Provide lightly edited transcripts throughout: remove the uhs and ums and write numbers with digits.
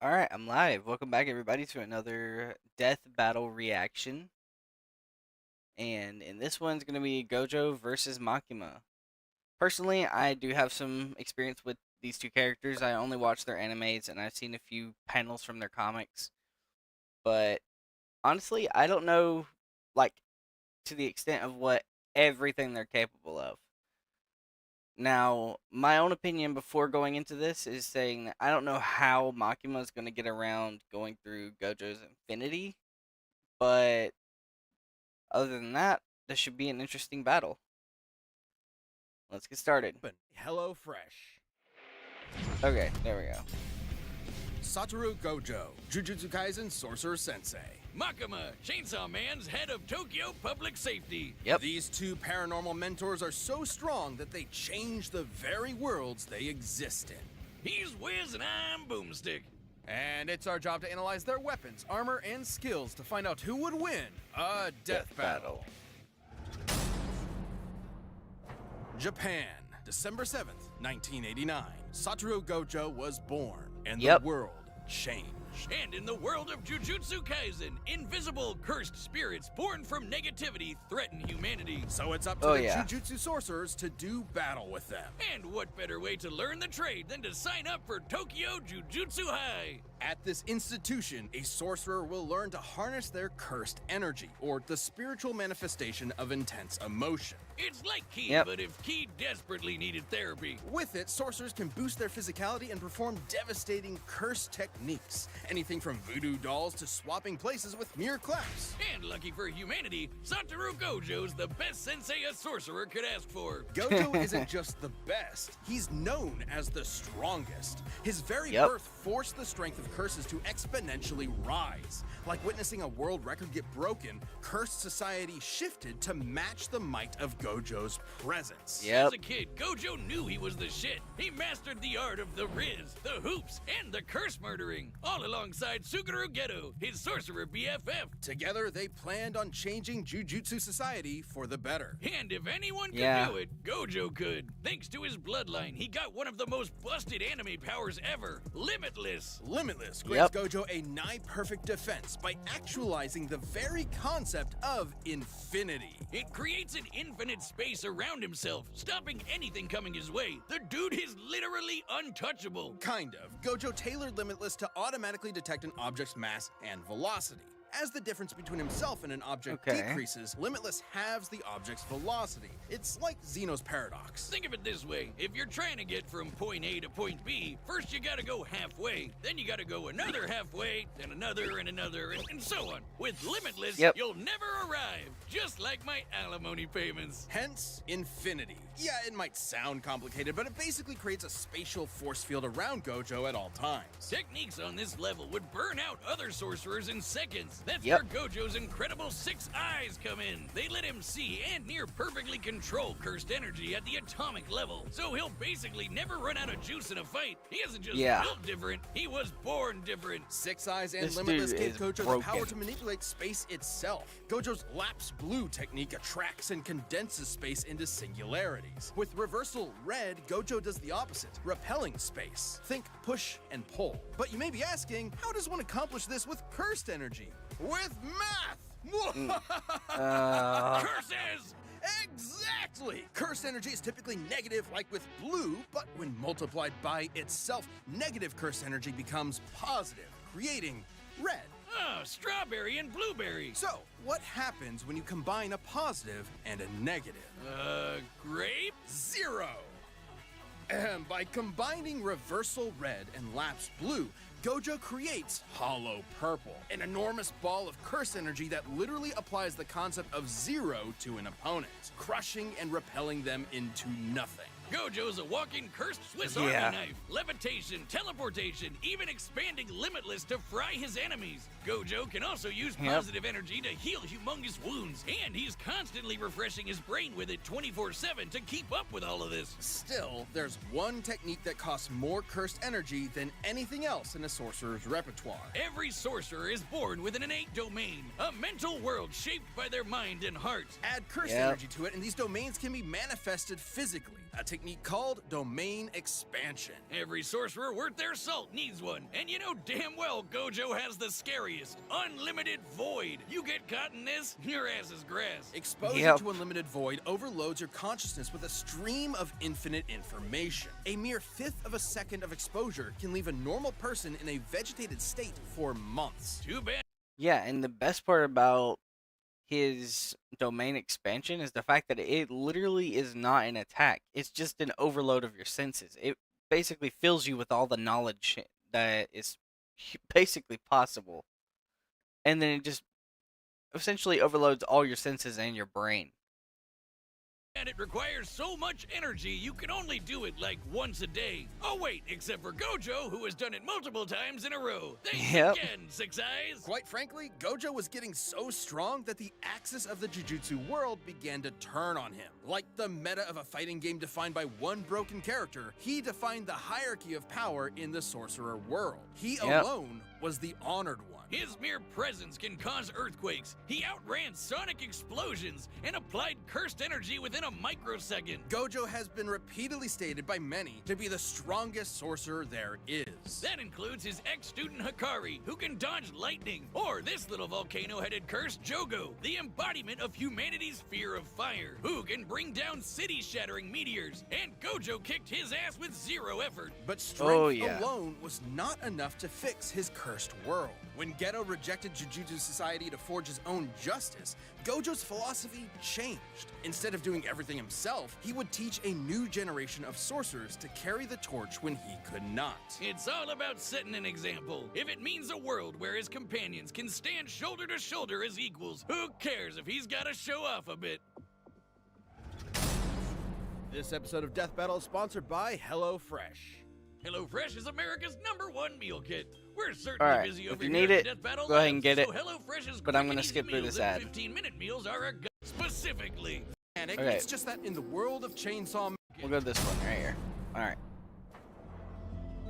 Alright, I'm live. Welcome back, everybody, to another Death Battle reaction. And in this one's going to be Gojo versus Makima. Personally, I do have some experience with these two characters. I only watch their animes, and I've seen a few panels from their comics. But honestly, I don't know, like, to the extent of what everything they're capable of. Now, my own opinion before going into this is saying that I don't know how Makima is going to get around going through Gojo's infinity, but other than that, this should be an interesting battle. Let's get started. But Hello Fresh. Okay, there we go. Satoru Gojo, Jujutsu Kaisen Sorcerer Sensei. Makima, Chainsaw Man's head of Tokyo Public Safety. Yep. These two paranormal mentors are so strong that they change the very worlds they exist in. He's Wiz and I'm Boomstick. And it's our job to analyze their weapons, armor, and skills to find out who would win a death battle. Japan, December 7th, 1989. Satoru Gojo was born, and the world changed. And in the world of Jujutsu Kaisen, invisible, cursed spirits born from negativity threaten humanity. So it's up to the Jujutsu sorcerers to do battle with them. And what better way to learn the trade than to sign up for Tokyo Jujutsu High? At this institution, a sorcerer will learn to harness their cursed energy, or the spiritual manifestation of intense emotion. It's like Ki, but if Ki desperately needed therapy. With it, sorcerers can boost their physicality and perform devastating curse techniques. Anything from voodoo dolls to swapping places with mere claps. And lucky for humanity, Satoru Gojo's the best sensei a sorcerer could ask for. Gojo isn't just the best, he's known as the strongest. His very birth forced the strength of curses to exponentially rise. Like witnessing a world record get broken, cursed society shifted to match the might of Gojo's presence. As a kid, Gojo knew he was the shit. He mastered the art of the Riz, the hoops, and the curse murdering, all alongside Suguru Geto, his sorcerer BFF. Together, they planned on changing Jujutsu society for the better. And if anyone could do it, Gojo could. Thanks to his bloodline, he got one of the most busted anime powers ever, Limitless. Limitless grants Gojo a nigh-perfect defense by actualizing the very concept of infinity. It creates an infinite space around himself, stopping anything coming his way. The dude is literally untouchable. Kind of. Gojo tailored Limitless to automatically detect an object's mass and velocity. As the difference between himself and an object decreases, Limitless halves the object's velocity. It's like Zeno's paradox. Think of it this way. If you're trying to get from point A to point B, first you gotta go halfway, then you gotta go another halfway, then another and another, and so on. With Limitless, you'll never arrive, just like my alimony payments. Hence, infinity. Yeah, it might sound complicated, but it basically creates a spatial force field around Gojo at all times. Techniques on this level would burn out other sorcerers in seconds. That's where Gojo's incredible 6 eyes come in. They let him see and near perfectly control cursed energy at the atomic level. So he'll basically never run out of juice in a fight. He isn't just built different, he was born different. 6 eyes and Limitless gave Gojo the power to manipulate space itself. Gojo's Lapse Blue technique attracts and condenses space into singularities. With Reversal Red, Gojo does the opposite, repelling space. Think push and pull. But you may be asking, how does one accomplish this with cursed energy? With math! Curses! Exactly! Cursed energy is typically negative like with blue, but when multiplied by itself, negative cursed energy becomes positive, creating red. Strawberry and blueberry. So, what happens when you combine a positive and a negative? Grape? 0! And by combining Reversal Red and Lapse Blue, Gojo creates Hollow Purple, an enormous ball of curse energy that literally applies the concept of 0 to an opponent, crushing and repelling them into nothing. Gojo's a walking cursed Swiss Army knife. Levitation, teleportation, even expanding Limitless to fry his enemies. Gojo can also use positive energy to heal humongous wounds, and he's constantly refreshing his brain with it 24/7 to keep up with all of this. Still, there's one technique that costs more cursed energy than anything else in a sorcerer's repertoire. Every sorcerer is born with an innate domain, a mental world shaped by their mind and heart. Add cursed energy to it, and these domains can be manifested physically. a technique called domain expansion. Every sorcerer worth their salt needs one, and you know damn well Gojo has the scariest, unlimited void. You get caught in this, your ass is grass. Exposure to unlimited void overloads your consciousness with a stream of infinite information. A mere fifth of a second of exposure can leave a normal person in a vegetated state for months. Too bad. Yeah, and the best part about his domain expansion is the fact that it literally is not an attack. It's just an overload of your senses. It basically fills you with all the knowledge that is basically possible. And then it just essentially overloads all your senses and your brain. And it requires so much energy, you can only do it like once a day. Oh wait, except for Gojo, who has done it multiple times in a row. Thanks again, Six Eyes. Quite frankly, Gojo was getting so strong that the axis of the Jujutsu world began to turn on him. Like the meta of a fighting game defined by one broken character, he defined the hierarchy of power in the sorcerer world. He alone was the honored one. His mere presence can cause earthquakes. He outran sonic explosions and applied cursed energy within a microsecond. Gojo has been repeatedly stated by many to be the strongest sorcerer there is. That includes his ex-student Hikari, who can dodge lightning, or this little volcano-headed curse Jogo, the embodiment of humanity's fear of fire, who can bring down city-shattering meteors, and Gojo kicked his ass with zero effort. But strength alone was not enough to fix his cursed world. When Geto rejected Jujutsu Society to forge his own justice, Gojo's philosophy changed. Instead of doing everything himself, he would teach a new generation of sorcerers to carry the torch when he could not. It's all about setting an example. If it means a world where his companions can stand shoulder to shoulder as equals, who cares if he's got to show off a bit? This episode of Death Battle is sponsored by HelloFresh. HelloFresh is America's #1 meal kit. We're certainly busy over if you here need at it, Death Battle go ahead and get it. So HelloFresh's but I'm going to skip through this ad. 15-minute meals are specifically. Okay. It's just that in the world of Chainsaw Man, we'll go to this one right here. All right.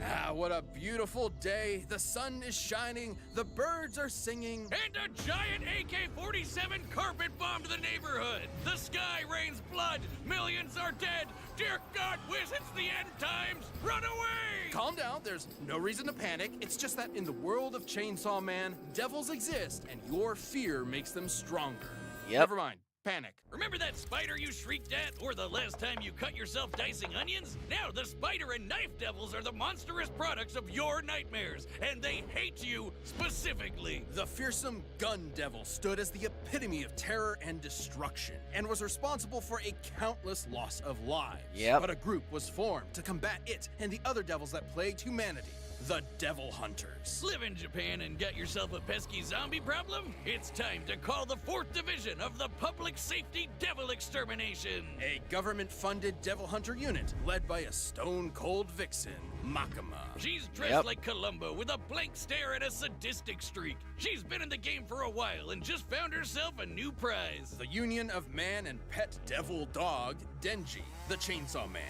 Ah, what a beautiful day. The sun is shining, the birds are singing, and a giant AK-47 carpet bombed the neighborhood. The sky rains blood, millions are dead. Dear God, whiz, it's the end times. Run away! Calm down, there's no reason to panic. It's just that in the world of Chainsaw Man, devils exist, and your fear makes them stronger. Never mind. Panic. Remember that spider you shrieked at, or the last time you cut yourself dicing onions? Now the spider and knife devils are the monstrous products of your nightmares, and they hate you specifically. The fearsome gun devil stood as the epitome of terror and destruction, and was responsible for a countless loss of lives. But a group was formed to combat it and the other devils that plagued humanity. The Devil Hunters. Live in Japan and got yourself a pesky zombie problem? It's time to call the 4th Division of the Public Safety Devil Extermination. A government-funded devil hunter unit led by a stone-cold vixen, Makima. She's dressed like Columbo with a blank stare and a sadistic streak. She's been in the game for a while and just found herself a new prize. The union of man and pet devil dog, Denji, the Chainsaw Man.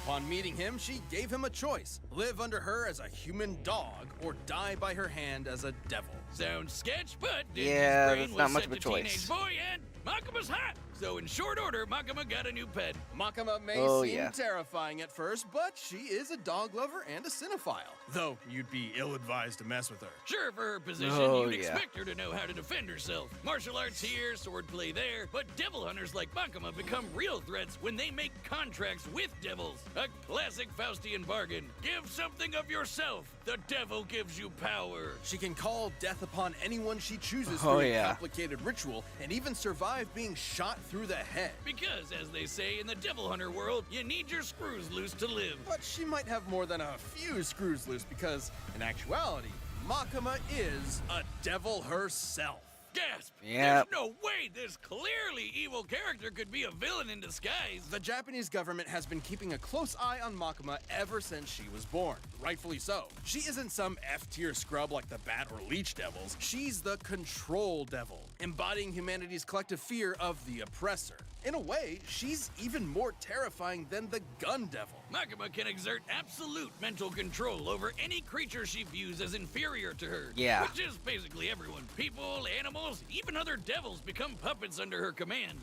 Upon meeting him, she gave him a choice. Live under her as a human dog or die by her hand as a devil. Sounds sketch, but yeah, brain that's was not much set of a to choice. Teenage boy and Makima's hot. So in short order, Makima got a new pet. Makima may seem terrifying at first, but she is a dog lover and a cinephile. Though you'd be ill-advised to mess with her. Sure, for her position, you'd expect her to know how to defend herself. Martial arts here, swordplay there, but devil hunters like Makima become real threats when they make contracts with devils. A classic Faustian bargain. Give something of yourself. The devil gives you power. She can call death upon anyone she chooses through a complicated ritual, and even survive being shot through the head. Because, as they say in the devil hunter world, you need your screws loose to live. But she might have more than a few screws loose because, in actuality, Makima is a devil herself. Gasp! There's no way this clearly evil character could be a villain in disguise. The Japanese government has been keeping a close eye on Makima ever since she was born. Rightfully so. She isn't some F-tier scrub like the Bat or Leech devils. She's the Control Devil, embodying humanity's collective fear of the oppressor. In a way, she's even more terrifying than the Gun Devil. Makima can exert absolute mental control over any creature she views as inferior to her. Which is basically everyone. People, animals, even other devils become puppets under her command.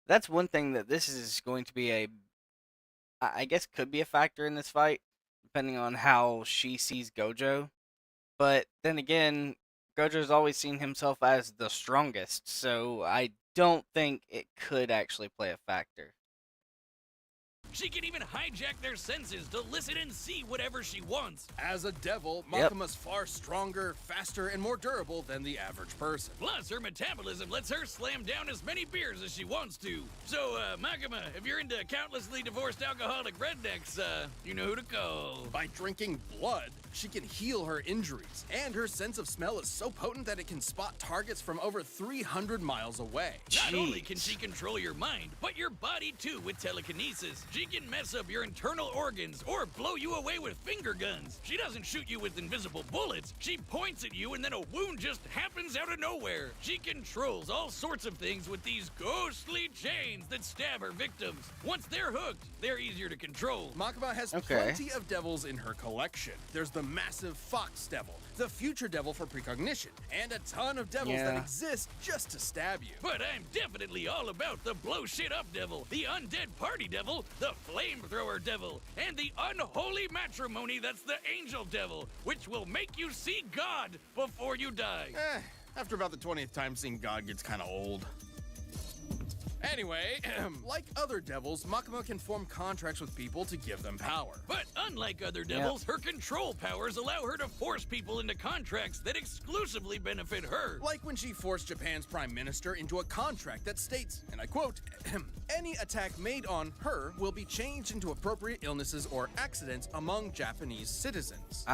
That's one thing that this is going to be a I guess could be a factor in this fight, depending on how she sees Gojo. But then again, Gojo's always seen himself as the strongest, so I don't think it could actually play a factor. She can even hijack their senses to listen and see whatever she wants. As a devil, Makima's far stronger, faster, and more durable than the average person. Plus, her metabolism lets her slam down as many beers as she wants to. So, Makima, if you're into countlessly divorced alcoholic rednecks, you know who to call. By drinking blood, she can heal her injuries, and her sense of smell is so potent that it can spot targets from over 300 miles away. Not only can she control your mind, but your body too with telekinesis. She can mess up your internal organs or blow you away with finger guns. She doesn't shoot you with invisible bullets. She points at you and then a wound just happens out of nowhere. She controls all sorts of things with these ghostly chains that stab her victims. Once they're hooked, they're easier to control. Makima has plenty of devils in her collection. There's the massive Fox Devil, the Future Devil for precognition, and a ton of devils that exist just to stab you. But I'm definitely all about the blow shit up devil, the undead party devil, the flamethrower devil, and the unholy matrimony that's the angel devil, which will make you see God before you die. After about the 20th time, seeing God gets kind of old. Anyway, like other devils, Makima can form contracts with people to give them power. But unlike other devils, her control powers allow her to force people into contracts that exclusively benefit her. Like when she forced Japan's prime minister into a contract that states, and I quote, any attack made on her will be changed into appropriate illnesses or accidents among Japanese citizens.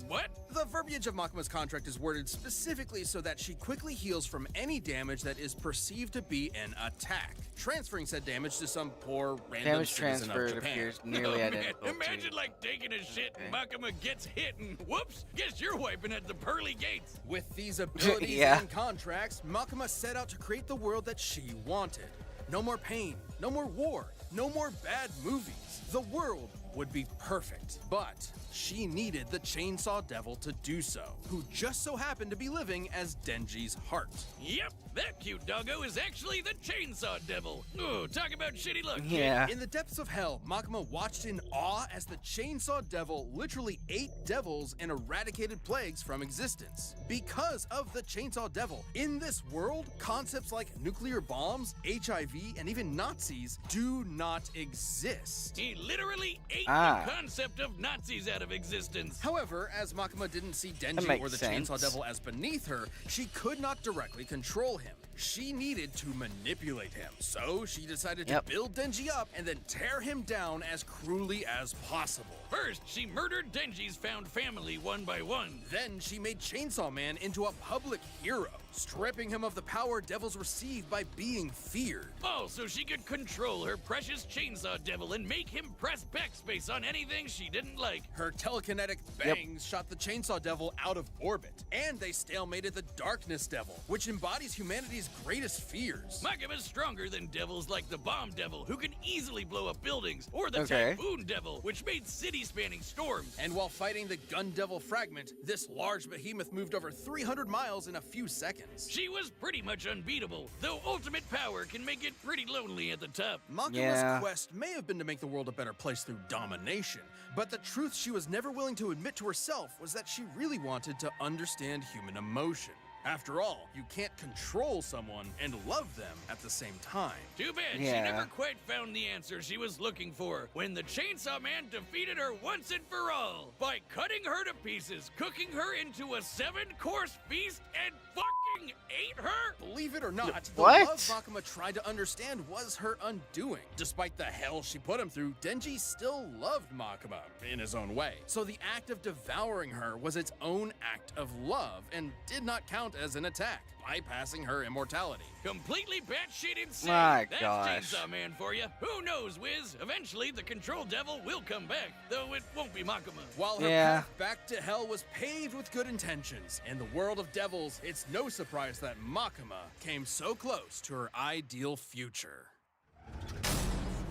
What? The verbiage of Makima's contract is worded specifically so that she quickly heals from any damage that is perceived to be an attack, transferring said damage to some poor random citizen of Japan. Appears nearly identical. Imagine like taking a shit and Makima gets hit and whoops, guess you're wiping at the pearly gates. With these abilities and contracts, Makima set out to create the world that she wanted. No more pain, no more war, no more bad movies. The world would be perfect, but she needed the Chainsaw Devil to do so, who just so happened to be living as Denji's heart. Yep, that cute doggo is actually the Chainsaw Devil. Ooh, talk about shitty luck. Yeah. In the depths of hell, Makima watched in awe as the Chainsaw Devil literally ate devils and eradicated plagues from existence. Because of the Chainsaw Devil, in this world, concepts like nuclear bombs, HIV, and even Nazis do not exist. He literally ate the concept of Nazis out of existence. However, as Makima didn't see Denji or the Chainsaw Devil as beneath her, she could not directly control him. She needed to manipulate him. So she decided to build Denji up and then tear him down as cruelly as possible. First, she murdered Denji's found family one by one. Then she made Chainsaw Man into a public hero, stripping him of the power devils receive by being feared. Oh, so she could control her precious Chainsaw Devil and make him press backspace on anything she didn't like. Her telekinetic bangs shot the Chainsaw Devil out of orbit, and they stalemated the Darkness Devil, which embodies humanity's greatest fears. Makima's stronger than devils like the Bomb Devil, who can easily blow up buildings, or the Typhoon Devil, which made city-spanning storms. And while fighting the Gun Devil Fragment, this large behemoth moved over 300 miles in a few seconds. She was pretty much unbeatable, though ultimate power can make it pretty lonely at the top. Makima's quest may have been to make the world a better place through domination, but the truth she was never willing to admit to herself was that she really wanted to understand human emotion. After all, you can't control someone and love them at the same time. Too bad she never quite found the answer she was looking for when the Chainsaw Man defeated her once and for all by cutting her to pieces, cooking her into a 7-course feast, and fucking ate her? Believe it or not, the love Makima tried to understand was her undoing. Despite the hell she put him through, Denji still loved Makima in his own way. So the act of devouring her was its own act of love and did not count as an attack, bypassing her immortality. Completely batshit insane. My That's gosh. Chainsaw Man for you. Who knows, Wiz? Eventually, the Control Devil will come back, though it won't be Makima. While her path back to hell was paved with good intentions, in the world of devils, it's no surprise that Makima came so close to her ideal future.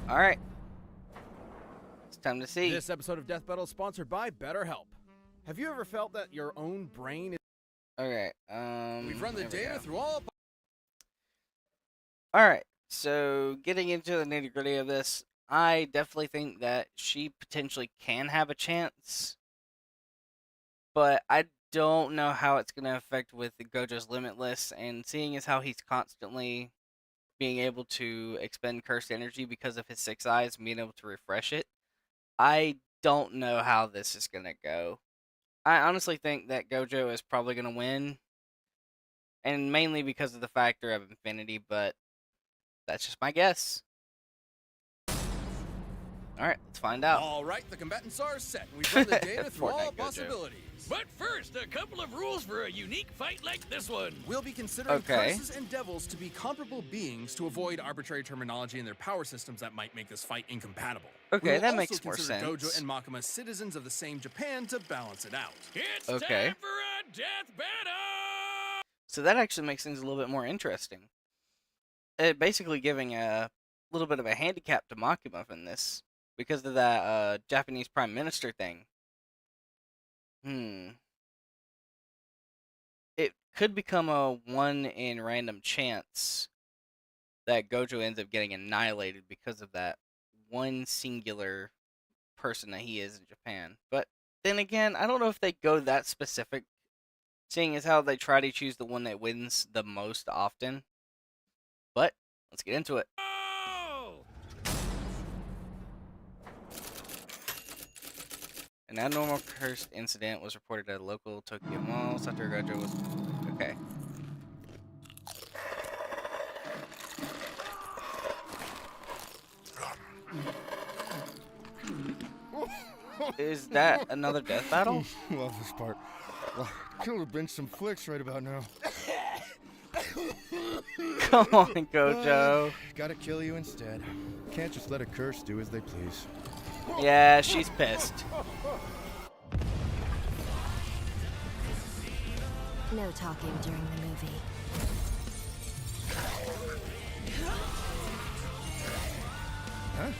All right. It's time to see. This episode of Death Battle is sponsored by BetterHelp. Have you ever felt that your own brain is... Okay, We've run the data through all... Alright, so getting into the nitty-gritty of this, I definitely think that she potentially can have a chance, but I don't know how it's going to affect with Gojo's Limitless, and seeing as how he's constantly being able to expend cursed energy because of his 6 eyes and being able to refresh it, I don't know how this is going to go. I honestly think that Gojo is probably going to win, and mainly because of the factor of infinity, but that's just my guess. Alright, let's find out. Alright, the combatants are set. We've run the data through all Fortnite Gojo. possibilities. But first, a couple of rules for a unique fight like this one. We'll be considering Okay. curses and devils to be comparable beings to avoid arbitrary terminology in their power systems that might make this fight incompatible. Okay, We'll that also makes more consider sense. Gojo and Makima citizens of the same Japan to balance it out. It's Okay. time for a death battle! So that actually makes things a little bit more interesting. It basically giving a little bit of a handicap to Makima in this because of that Japanese Prime Minister thing. It could become a 1 in random chance that Gojo ends up getting annihilated because of that one singular person that he is in Japan. But then again, I don't know if they go that specific, seeing as how they try to choose the one that wins the most often. But let's get into it. Oh! An abnormal cursed incident was reported at a local Tokyo mall. Satoru Gojo was... Okay. Is that another death battle? Love this part. Could have been some flicks right about now. Come on, Gojo. Gotta kill you instead. Can't just let a curse do as they please. Yeah, she's pissed. No talking during the movie. Huh?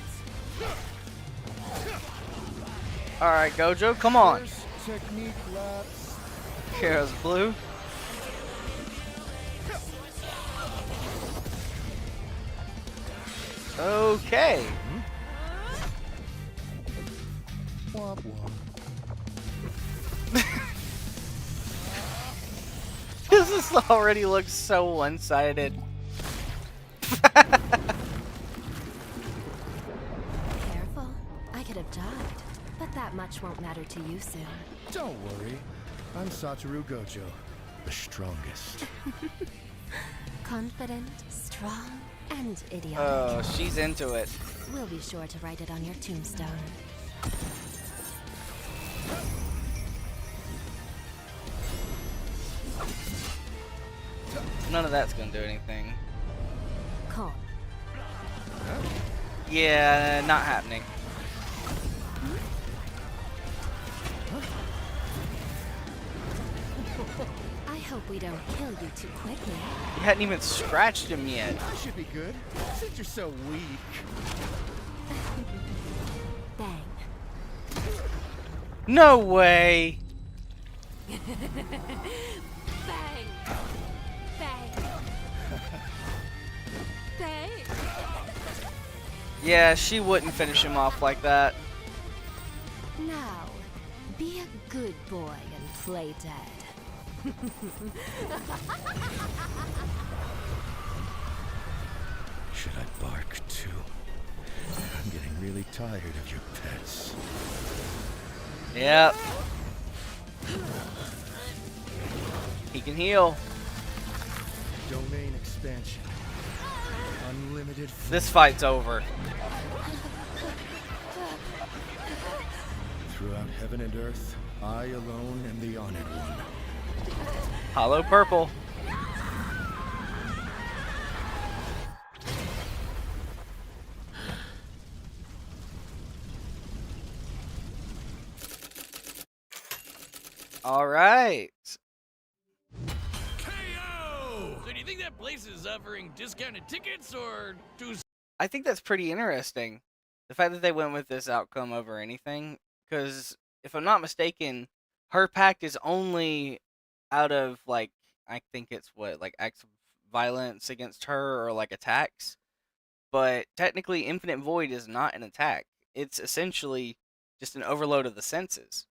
Alright, Gojo, come on. First technique lapse. Here's blue. Okay. Womp womp. This already looks so one-sided. Careful. I could have died, but that much won't matter to you soon. Don't worry. I'm Satoru Gojo, the strongest. Confident, strong, and idiotic. Oh, she's into it. We'll be sure to write it on your tombstone. None of that's gonna do anything. Calm. Yeah, not happening. I hope we don't kill you too quickly. You hadn't even scratched him yet. That should be good, since you're so weak. Bang. No way. Bang! Bang! Bang! Yeah, she wouldn't finish him off like that. Now, be a good boy and play dead. Should I bark too? I'm getting really tired of your pets. Yep. He can heal. Domain expansion. Unlimited. This fight's over. Throughout heaven and earth, I alone am the honored one. Hollow purple. All right. KO! So do you think that place is offering discounted tickets or do I think that's pretty interesting. The fact that they went with this outcome over anything. Because, if I'm not mistaken, her pact is only out of, like, I think it's what, like, acts of violence against her or, like, attacks. but technically Infinite Void is not an attack. It's essentially just an overload of the senses,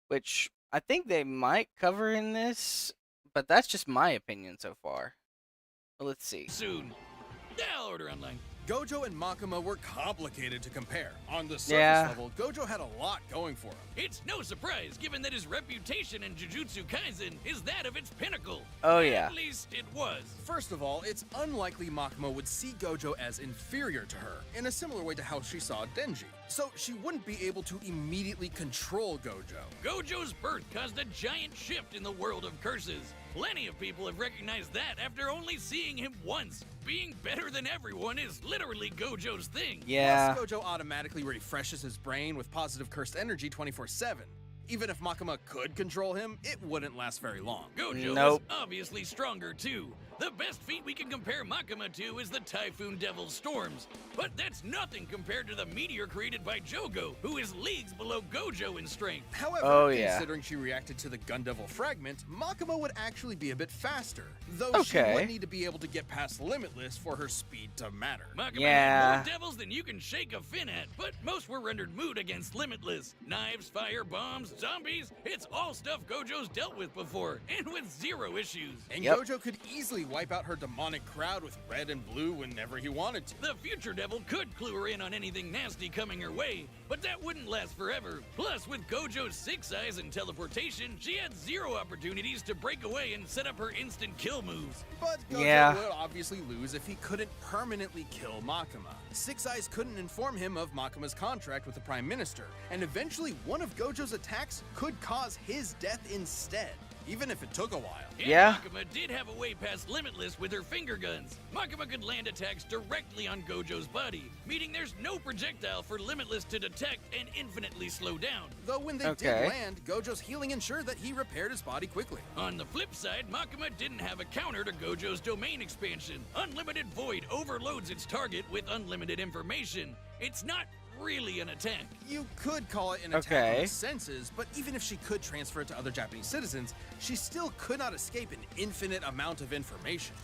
which I think they might cover in this, but that's just my opinion so far. Let's see. Soon. I'll order online. Gojo and Makima were complicated to compare. On the surface Yeah. level, Gojo had a lot going for him. It's no surprise, given that his reputation in Jujutsu Kaisen is that of its pinnacle. Oh, yeah. At least it was. First of all, it's unlikely Makima would see Gojo as inferior to her, in a similar way to how she saw Denji. So she wouldn't be able to immediately control Gojo. Gojo's birth caused a giant shift in the world of curses. Plenty of people have recognized that after only seeing him once. Being better than everyone is literally Gojo's thing. Yeah. Plus, Gojo automatically refreshes his brain with positive cursed energy 24/7. Even if Makima could control him, it wouldn't last very long. Gojo Nope. is obviously stronger too. The best feat we can compare Makima to is the Typhoon Devil's Storms. But that's nothing compared to the meteor created by Jogo, who is leagues below Gojo in strength. However, Oh, yeah. considering she reacted to the Gun Devil fragment, Makima would actually be a bit faster, though she Okay. would need to be able to get past Limitless for her speed to matter. Makima Yeah. had more devils than you can shake a fin at, but most were rendered moot against Limitless. Knives, fire, bombs, zombies, it's all stuff Gojo's dealt with before, and with zero issues. And Yep. Gojo could easily wipe out her demonic crowd with red and blue whenever he wanted to. The future devil could clue her in on anything nasty coming her way, but that wouldn't last forever. Plus, with Gojo's 6 eyes and teleportation, she had zero opportunities to break away and set up her instant kill moves. But Gojo Yeah. would obviously lose if he couldn't permanently kill Makima. Six Eyes couldn't inform him of Makima's contract with the Prime Minister, and eventually one of Gojo's attacks could cause his death instead, even if it took a while. And Yeah. Makima did have a way past Limitless with her finger guns. Makima could land attacks directly on Gojo's body, meaning there's no projectile for Limitless to detect and infinitely slow down. Though when they Okay. did land, Gojo's healing ensured that he repaired his body quickly. On the flip side, Makima didn't have a counter to Gojo's domain expansion. Unlimited Void overloads its target with unlimited information. It's not really an attack. You could call it an attack on Okay. the senses, but even if she could transfer it to other Japanese citizens, she still could not escape an infinite amount of information.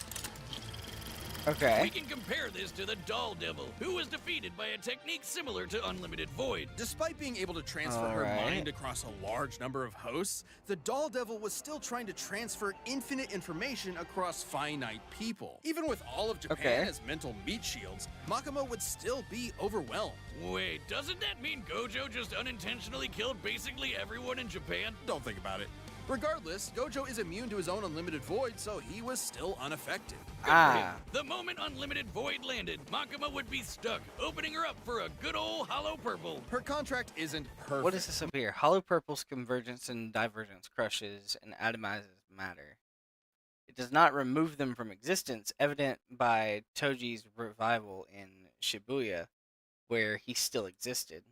We Okay. can compare this to the Doll Devil, who was defeated by a technique similar to Unlimited Void. Despite being able to transfer her Alright. mind across a large number of hosts, the Doll Devil was still trying to transfer infinite information across finite people. Even with all of Japan Okay. as mental meat shields, Makima would still be overwhelmed. Wait, doesn't that mean Gojo just unintentionally killed basically everyone in Japan? Don't think about it. Regardless, Gojo is immune to his own unlimited void, so he was still unaffected. Ah. The moment Unlimited Void landed, Makima would be stuck, opening her up for a good old hollow purple. Her contract isn't perfect. What is this up here? Hollow Purple's convergence and divergence crushes and atomizes matter. It does not remove them from existence, evident by Toji's revival in Shibuya, where he still existed.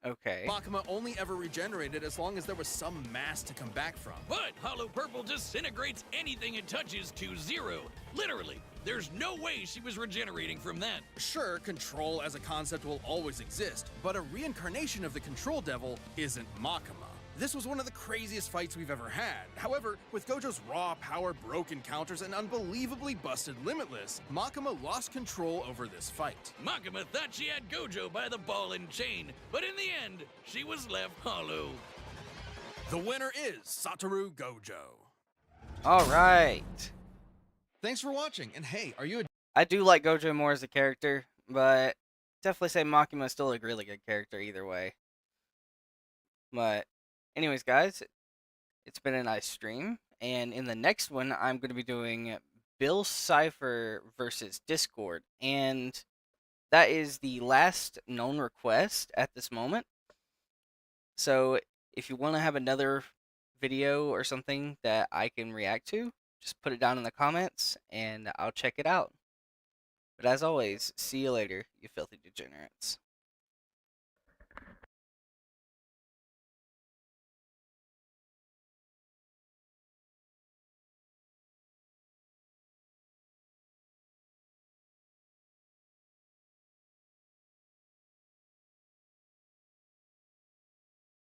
Okay. Makima only ever regenerated as long as there was some mass to come back from. But Hollow Purple disintegrates anything it touches to zero. Literally, there's no way she was regenerating from that. Sure, control as a concept will always exist, but a reincarnation of the Control Devil isn't Makima. This was one of the craziest fights we've ever had. However, with Gojo's raw power, broken counters, and unbelievably busted Limitless, Makima lost control over this fight. Makima thought she had Gojo by the ball and chain, but in the end, she was left hollow. The winner is Satoru Gojo. All right. Thanks for watching, and hey, are you a I do like Gojo more as a character, but definitely say Makima is still a really good character either way. But anyways, guys, it's been a nice stream, and in the next one, I'm going to be doing Bill Cipher versus Discord, and that is the last known request at this moment. So if you want to have another video or something that I can react to, just put it down in the comments, and I'll check it out. But as always, see you later, you filthy degenerates.